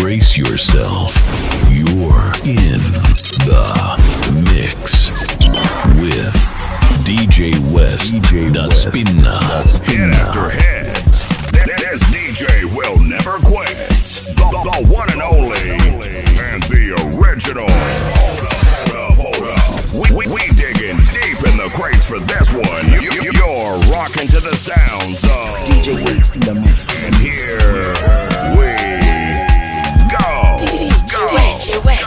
brace yourself. You're in the mix with DJ West, Da Spinna. Hit after hit. This DJ will never quit. The one and only, and the original. Hold up. We digging deep in the crates for this one. You're rocking to the sounds of DJ West in the mix. And here we go. DJ West.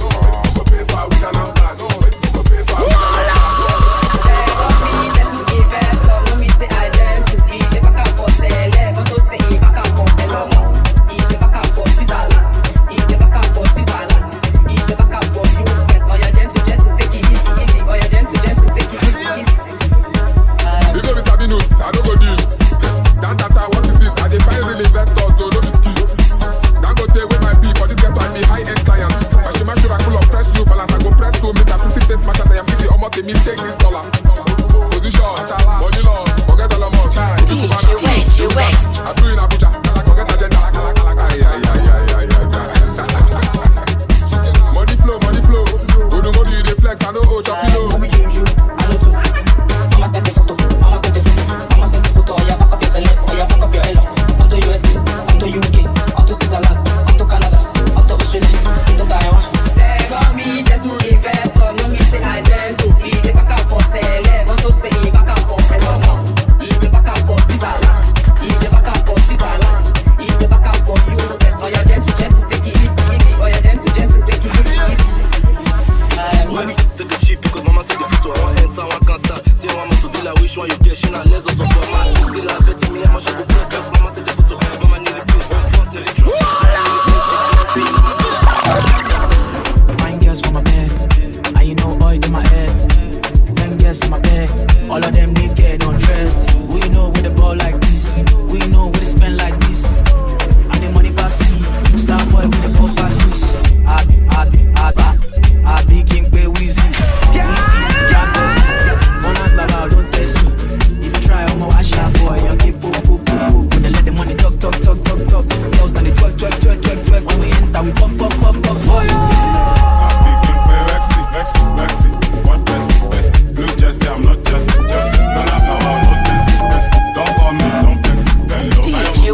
Go pay for we can have that. Go pay for. You go with Sabinus, I don't go deal. That data, what is this? I dey find real investors, so no be skills. That go take with my P for this get to be high-end client. My shima should full of fresh new balance. I go press to make a pretty face match as I am busy. Almost a mistake this dollar. Position, money loss, forget all of my child. DJ West. I do in Abuja, I forget agenda. Money flow. Odumodu you dey flex, I know oh choppy low.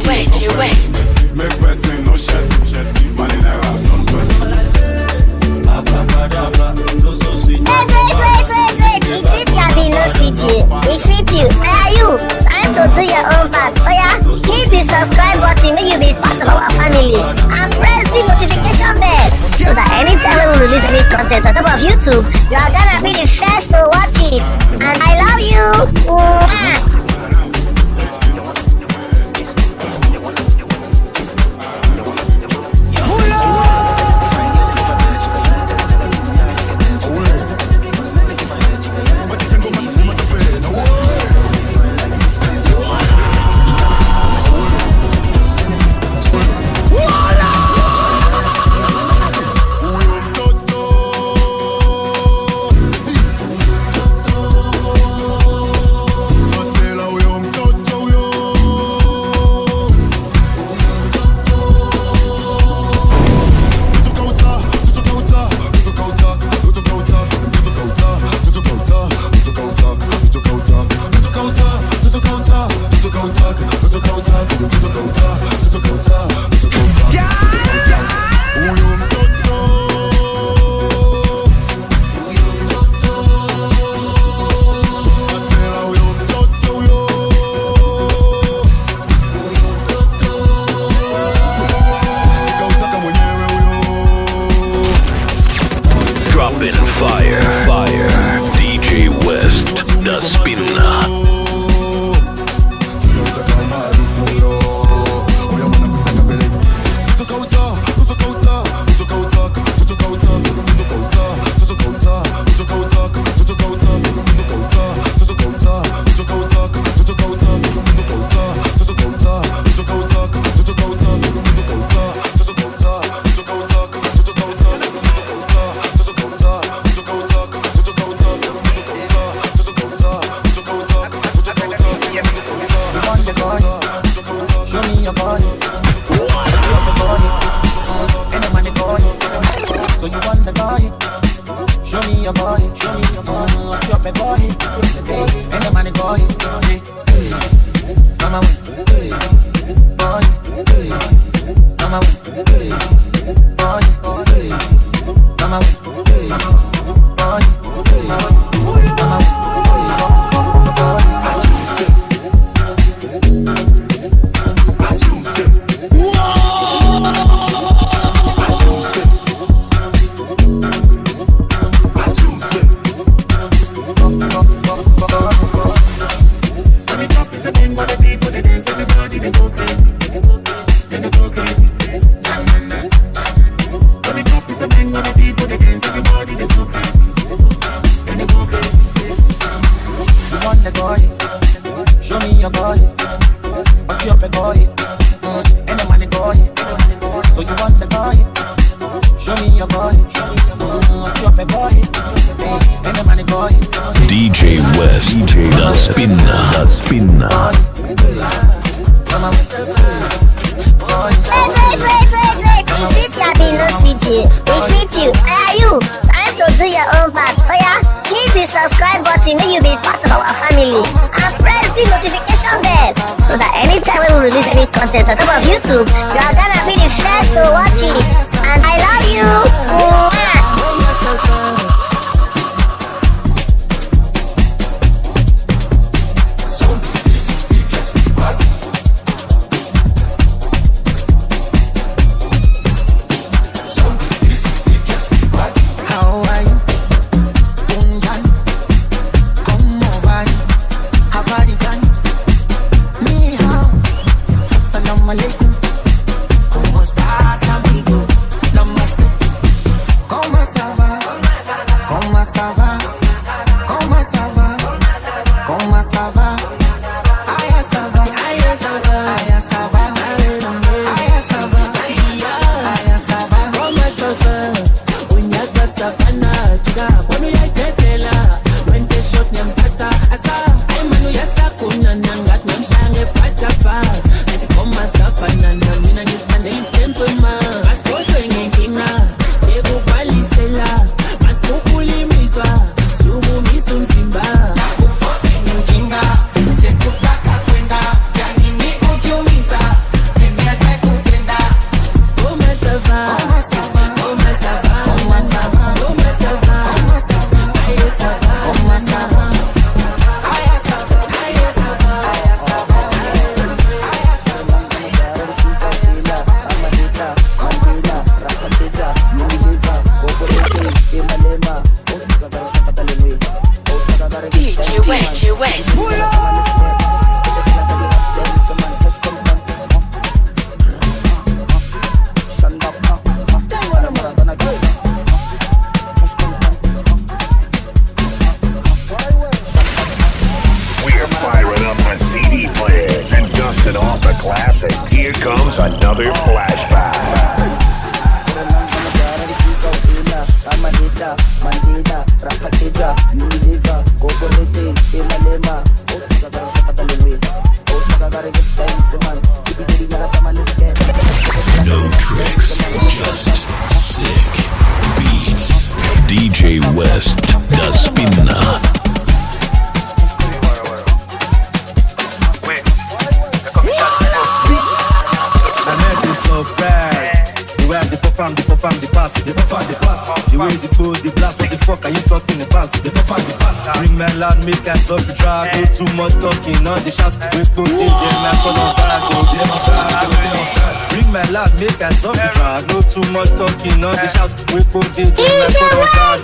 Make person no chassis, money never non-person. Wait. It's it, Yabi, no city. It's it, you. Are you? Time to do your own part. Oh yeah, hit the subscribe button, make you be part of our family. And press the notification bell, so that anytime we release any content on top of YouTube, you are gonna be the first to watch it. And I love you. DJ West, the spinner. Wait. It's it, Yabi, no city. It's it, you. Are you? Time to do your own part. Oh yeah, hit the subscribe button, make you be part of our family. And press the notification bell, so that anytime we release any content on top of YouTube, you are gonna be the first to watch it. And I love you. DJ West. We're firing up the CD players and dusting off the classics. Here comes another flashback. No tricks, just sick beats. DJ West, the spinner. The way they perform the pass. The way they go, the blast, what the fuck are you talking about? They perform the pass. Bring my loud, make us up the drag. No too much talking, not the shots. We put in them like on back, Bring my loud, make us up the drag. No too much talking, not the shots. We put in them like on back,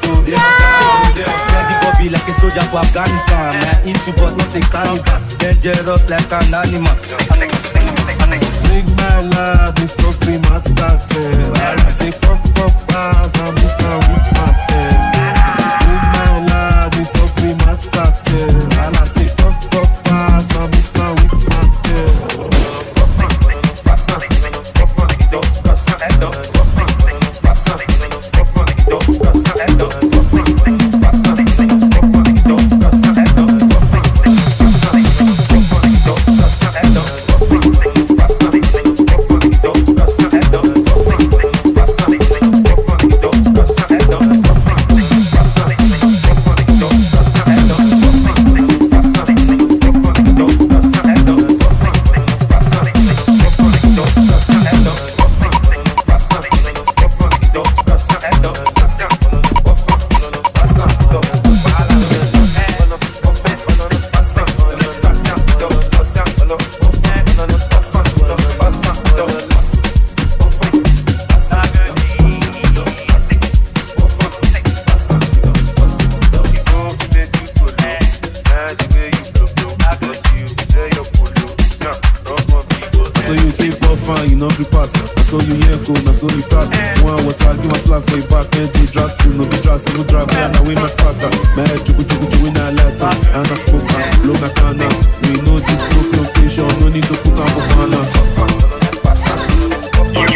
Steady Bobby like a soldier for Afghanistan. Man, into but not a cannibal. Dangerous like an animal. Big man lad, me so free mat started. I say puff pass and me so with Martin. Big man lad, me so free mat started. I say puff pass and me so with Martin.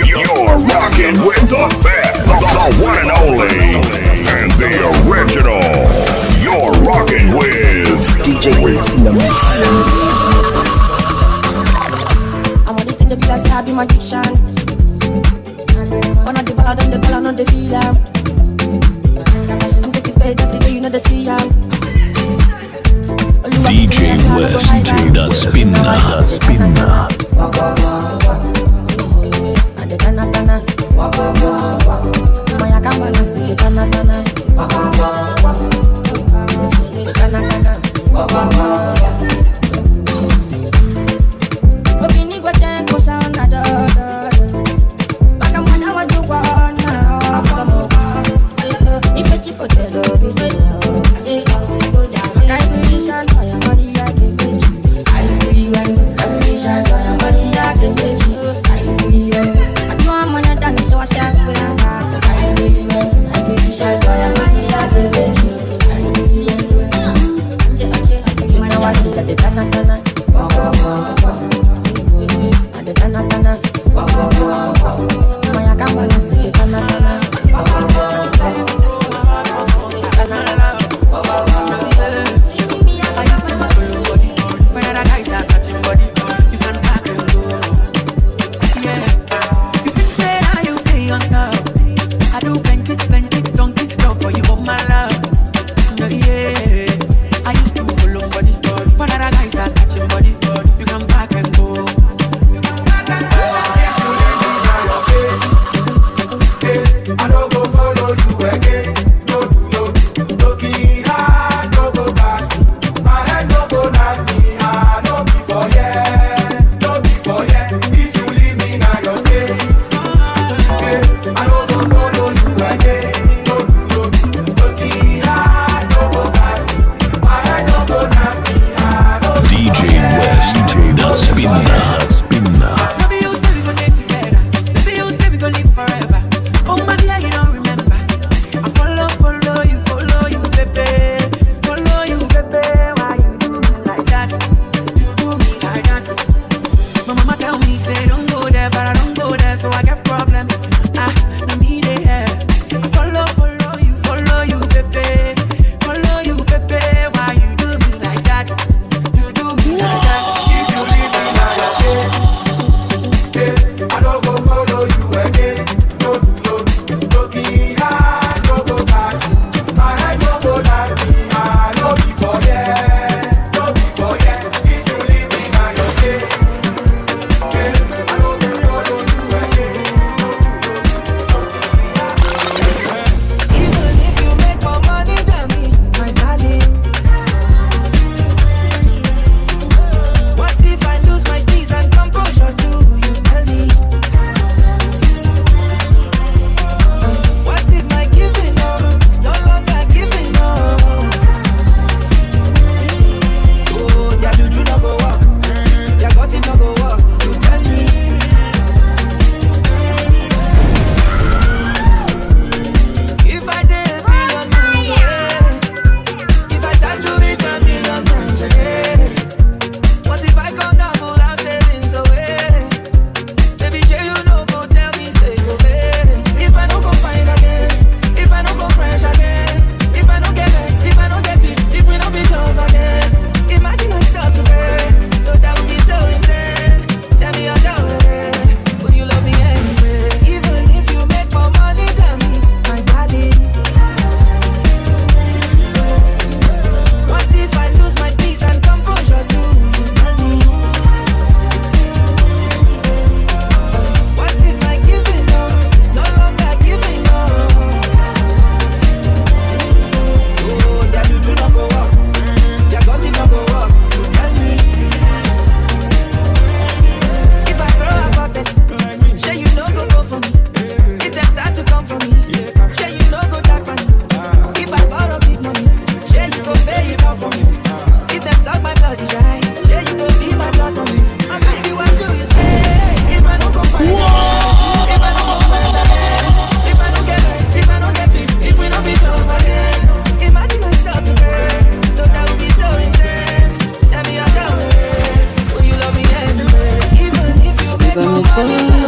You're rocking with the best, the one and only, and the original. You're rocking with DJ West in the mix. I'm on the thing to be like Stabby Magician. One of the ballad and the ballad on the feel I'm getting paid every day, you know the see DJ West, the spinner.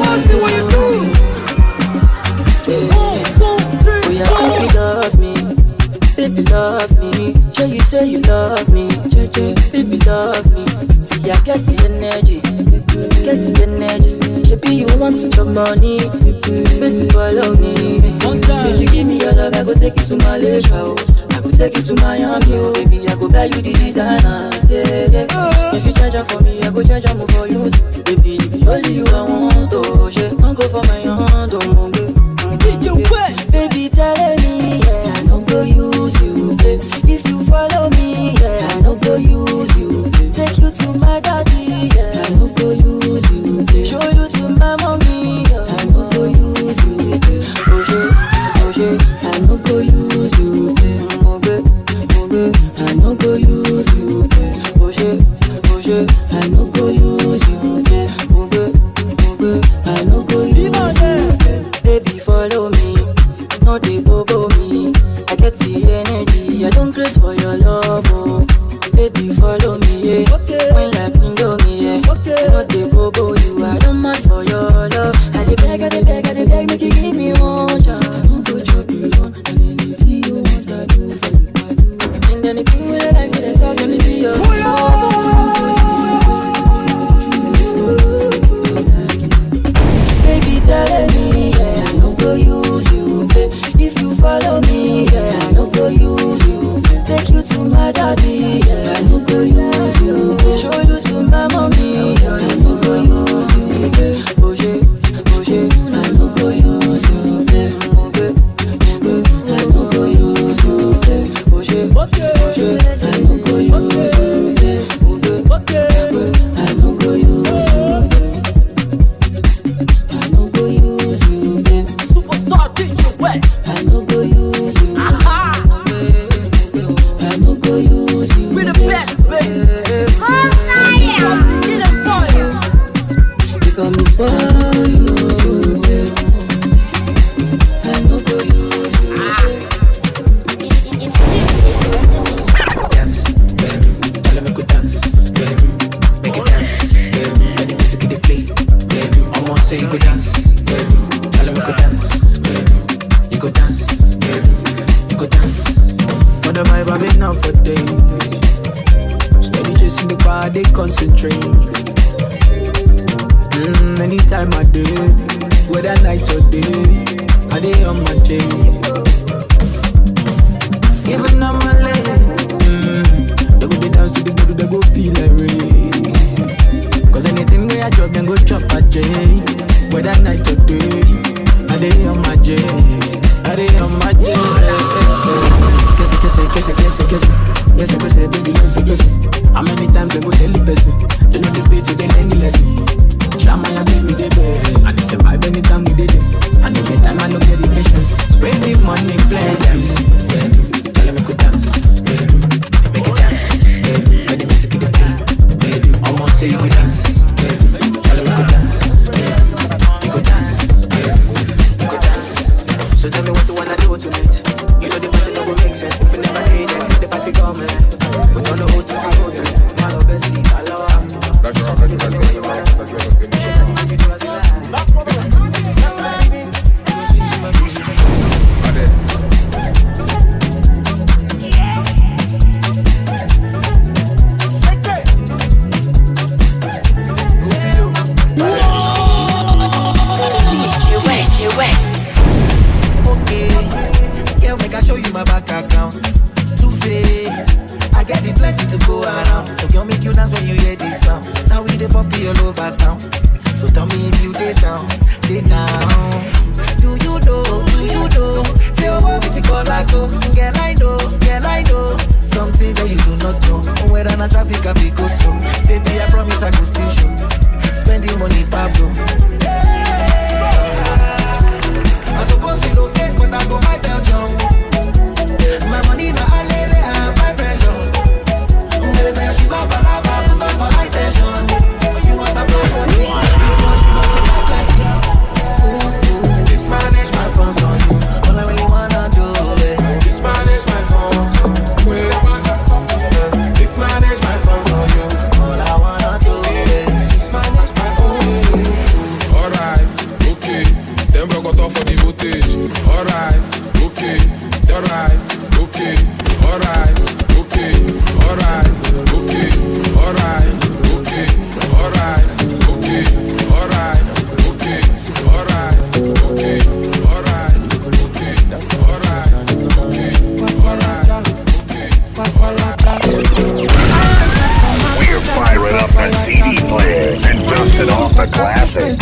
I'll see what you do. Baby love me, baby love me. Sure you say you love me, baby love me. See I get the energy, get the energy. Baby you want to chop money, baby follow me. If you give me your love, I go take you to Malaysia, oh. I go take you to Miami, oh. Baby I go buy you the designers, yeah. If you charge up for me, I go charge up for you. Baby if you only you I want, oh yeah. Don't go for my hand, oh baby. Baby telling me, yeah, I don't go use you, babe. If you follow me, yeah, I don't go use you, babe. Take you to my daddy, yeah, I don't go use you, babe. Show you to my mommy, yeah, I don't go use you, babe. Oh shit, I don't go use you, babe. Oh babe, I don't go use you, babe. Oh shit, I don't go use you, babe. Oh babe, I don't go use you, babe. Baby follow me. No, they bobo me. I get the energy. I don't craze for your love, oh. Baby, follow me, yeah. Okay. When like Indomie, yeah. Okay. No, they bobo you. I don't mad for your love. I dey beg, make you give me one shot. I don't go chop you down. And anything you want, I do for you, I do. And anything you like, you talk, let me be your baby, telling me, yeah, I don't go use you. If you follow me, yeah, I don't go use you. Take you to my daddy, yeah, I don't go use you. Show you to my mommy, yeah, I don't go use you. Oh shit, I don't go use you. Oh babe, I don't go use you. Oh shit, I don't go use you. Oh babe, I don't go use you. I no go use you. I no go use you. We the best, baby. On fire. You got me boss, use you, baby. I no go use you. Dance, baby. Tell them I go dance, baby. Make it dance, baby. Let the music get play, baby. Almost say you go dance, baby. Tell them I go dance, baby. You go dance, baby, you go dance. For the vibe I've been out for days. Steady chasing the bar, they concentrate. Anytime I do, whether night or day, I day on my chain. Giving up my leg. They go they dance to the good, they go feel like rain. Cause anything where I drop, then go chop a chain. Whether night or day, I day on my chain. I dey on my day. Kiss it, baby, kiss it. How many times they go tell the person? They know the beat, they learn the lesson. Shamaya give me the best. And it's a vibe anytime we did it. And every time I don't get the patience. Spread the money, plenty. Baby, tell them I could dance. Baby, make it dance. Baby, when the music in the play. Baby, almost say you could dance. Baby, tell them I could dance. Baby, you could dance. Baby, you could dance. So tell me what you wanna do tonight. You know the party no go make sense if you never did it. The party come like we don't know who to hold it. Man of best seat, allow.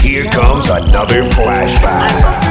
Here comes another flashback.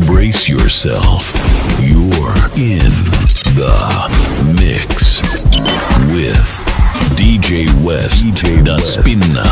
Brace yourself. You're in the mix with DJ West, Da Spinna.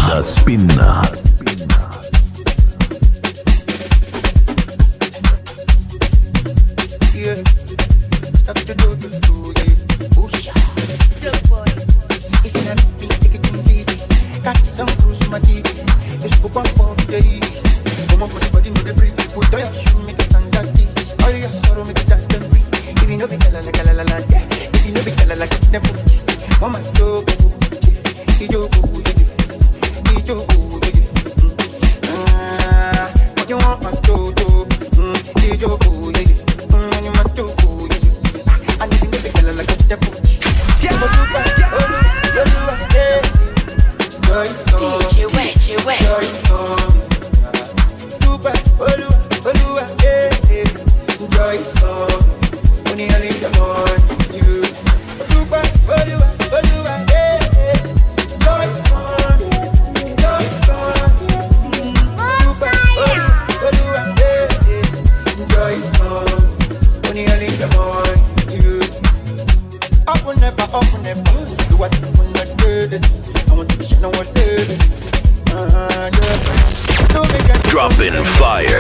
Dropping fire,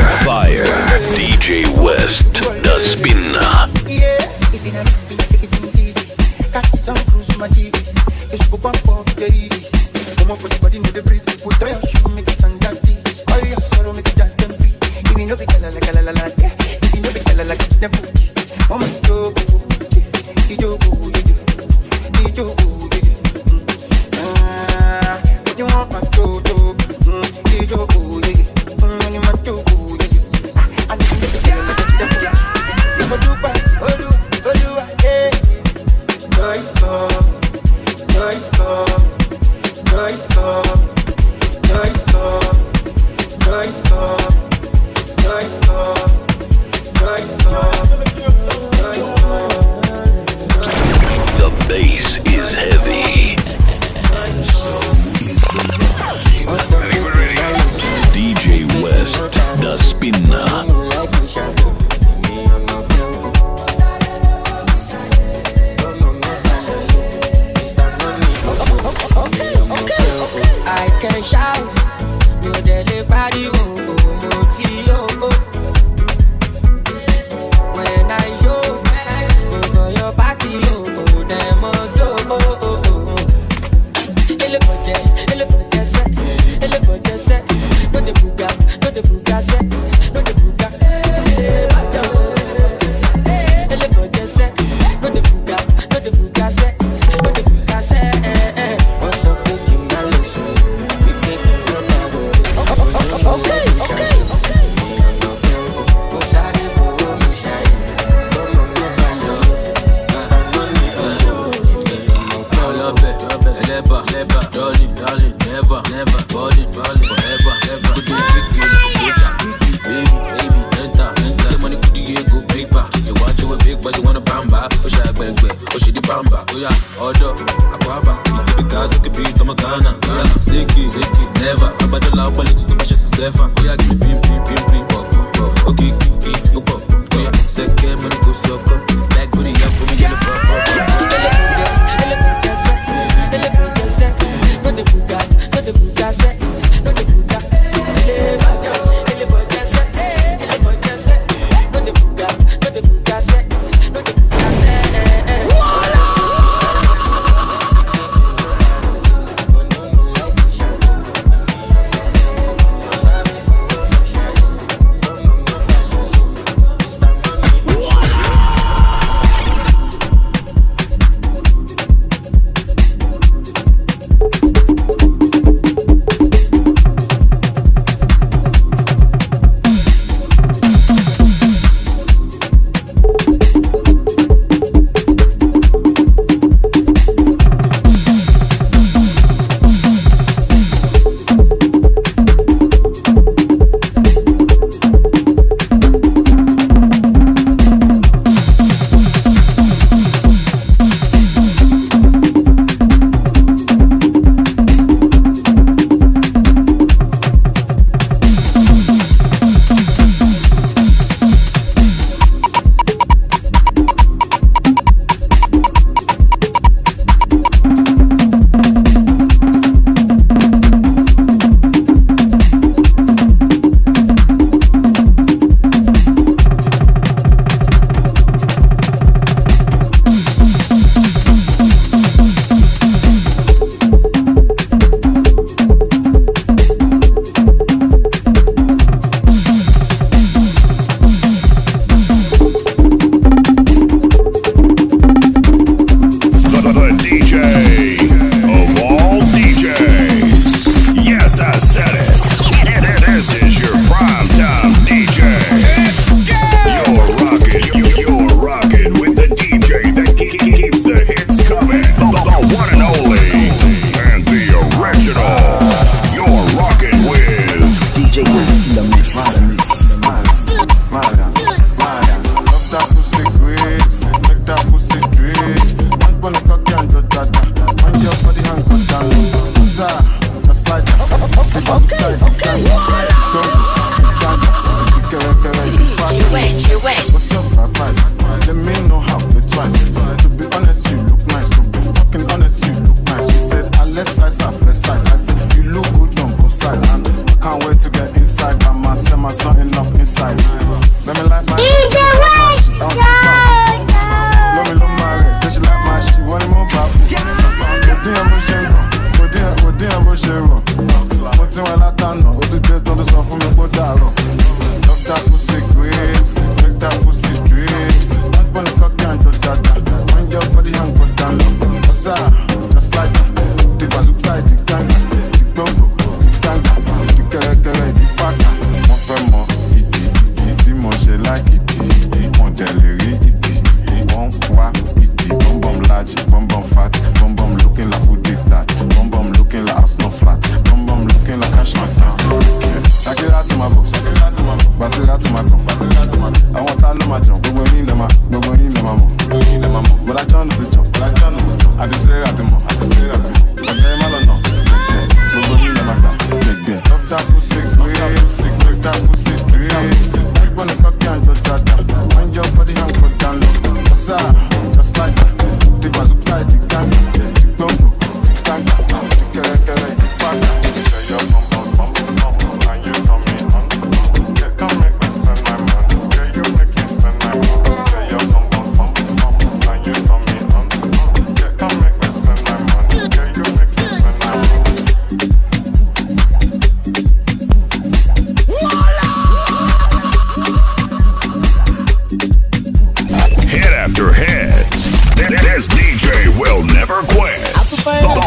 DJ West, Da Spinna. Odo, Aquaba, because it could be Tomagana, Siki, never. About the law, politics to push us to Sefa. Oh, yeah, give me pim, okay, oh, yeah, second, money go so up. Back booty up for me, yellow pop.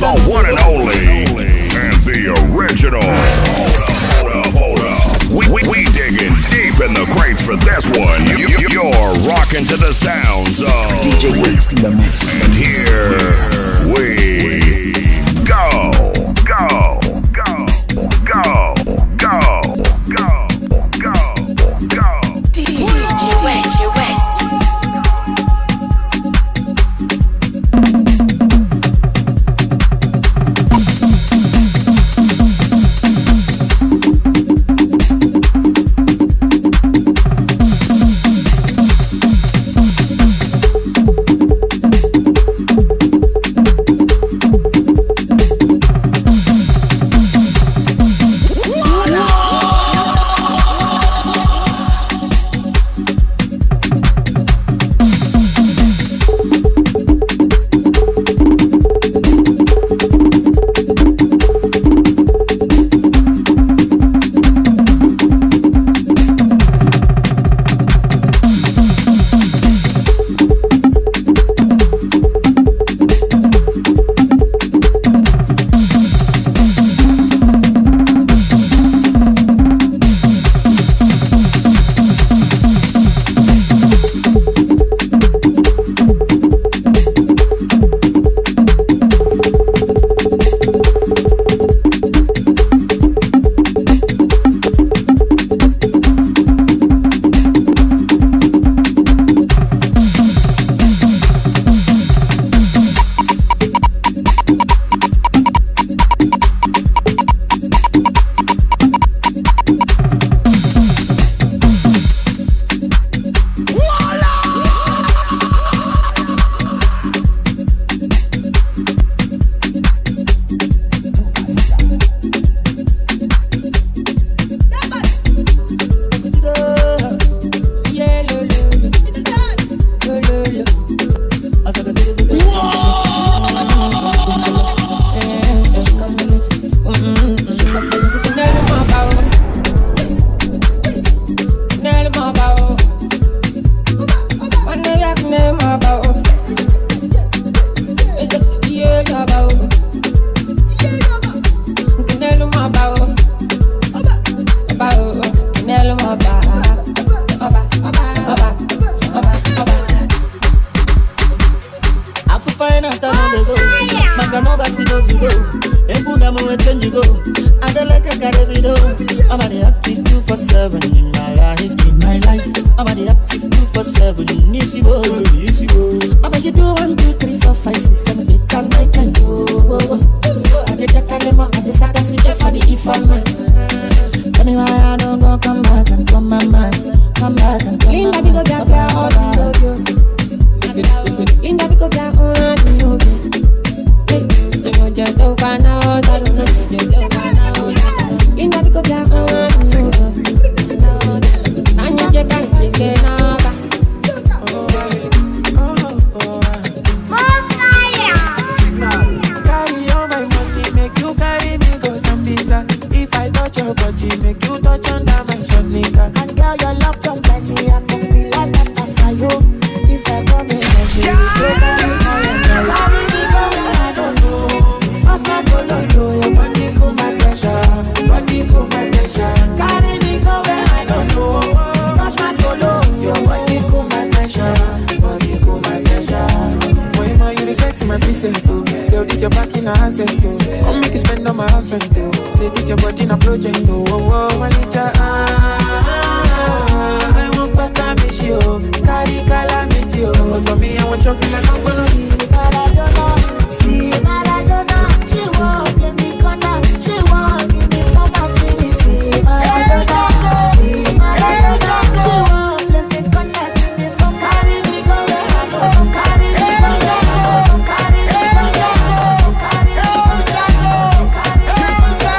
The one and only, and the original. Hold up. We digging deep in the crates for this one. You're rocking to the sounds of DJ West in the mix. And here we go. DJ West. go. I don't like a gotta be low. I'm an active 247 in my life. In my life, I'm an active 247. Easy boy, easy boy. I'm you do 1, 2, 3, 4, 5, 6, 7, 8, 9, 10. I did the calendar, I just had to sit there for the ifan. Tell me why I don't go come back and come my mind. Come back and come Linda, we go back there all the Linda, we go back all the just don't find out, I don't know. Just don't find out. Linda, we go back all the and you can't get over. Carry on my monkey, make you carry me go some pizza. If I touch your body, make you touch under my short nigga. And girl, your love don't let me, I can be like that for you. If I come in, I should carry me go where I don't know. Pass my color, your body cool my pressure. Body cool my pressure. Carry me go where I don't know. Touch my color, your body cool my pressure. Body cool my pressure. Boy, ma, you reset my preset, oh. Yo, this your back in a asset, oh. Come make you spend on my house rent, oh. Say this your body in a project, oh. Oh, oh, Naija, I want better miss you, carry calamity, oh. For me, I want chocolate like I'm gonna see Maradona, she won't give me corner, she won't give me pharmacy, see Maradona, she won't give me corner, give me from carry me go where I go, carry me go where I go, carry me go where I go, carry me go.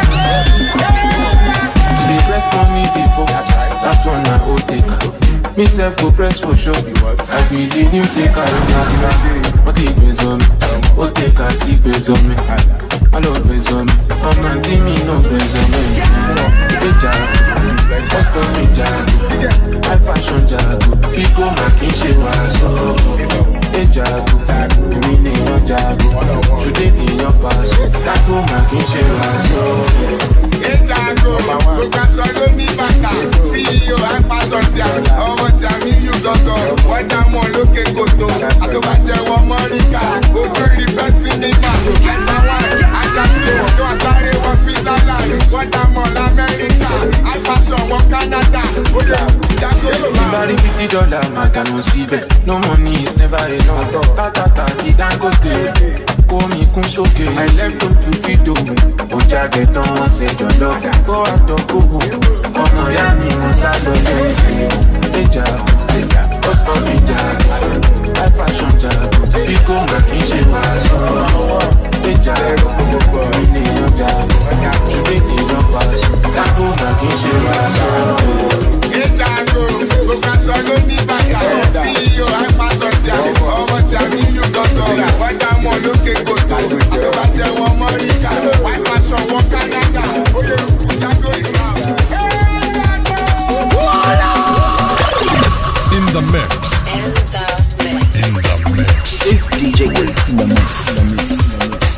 They press for me before, that's one I will take. Me self go press for sure. I be the new taker. What he pays on me? What take a tea pays on me? I love pays on me. I'm not me, no pays on me. Hey Jago, what's for me Jago? I fashion Jago. People making shit was so. Hey Jago, me name no Jago. Should they be your pass? Jago making shit was so. Hey Jago, look at so you need bata. CEO and fashion team. Ọmọ tí a mi yóò gọ́gọ́. Wọ́n dá mọ́ lókè kòtò. Àtọ́bàjẹ́ wọ́n mọ́ríkà. Ojú rí bẹ́ẹ̀ sinimá. Ẹ̀ta wá àjàsí. Tó a sáré wọ́n Switzerland. Wọ́n dá mọ́ l'Amẹ́ríkà. Fashion wọ́n Canada. Ó lè Jago ló máa. $50, I cannot see it. No money is never enough. Tata, the Dangote. Call me kun soke. I left them to feed them. Oja get on one say your love. Go out of go. Ọmọ ya mi mo sá lọ lẹ́yìn. Ẹja, what's for me Jago? I fashion Jago. Fíkó mà kì í ṣe wàásù. Ẹja, mi ni yan Jago. Ṣùgbọ́n ènìyàn pàṣẹ. Jago mà kì í ṣe wàásù. Hey Jago, look at so you need bata. CEO and fashion team. Ọmọ tí a mi yóò gọ́gọ́. Wọ́n dá mọ́ lókè kòtò. Àtọ́bàjẹ́ wọ́n mọ́ríkà. Wọ́n fashion wọ́n Canada. Ó lè Jago ìgbà. In the mix. In the mix. It's DJ West in the mix.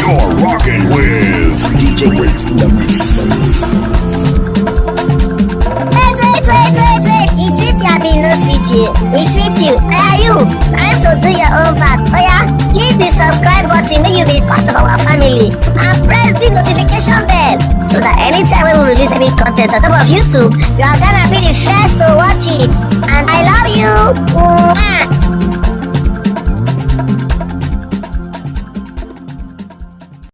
You're rocking with DJ West, the mix. Wait. It's sweet you, Abi, no sweet you. It's sweet you. You. Time to do your own part. Oh yeah, hit the subscribe button when you be part of our family. And press the notification bell so that anytime when we release any content on top of YouTube, you are gonna be the first to watch it. And I love you. Mwah.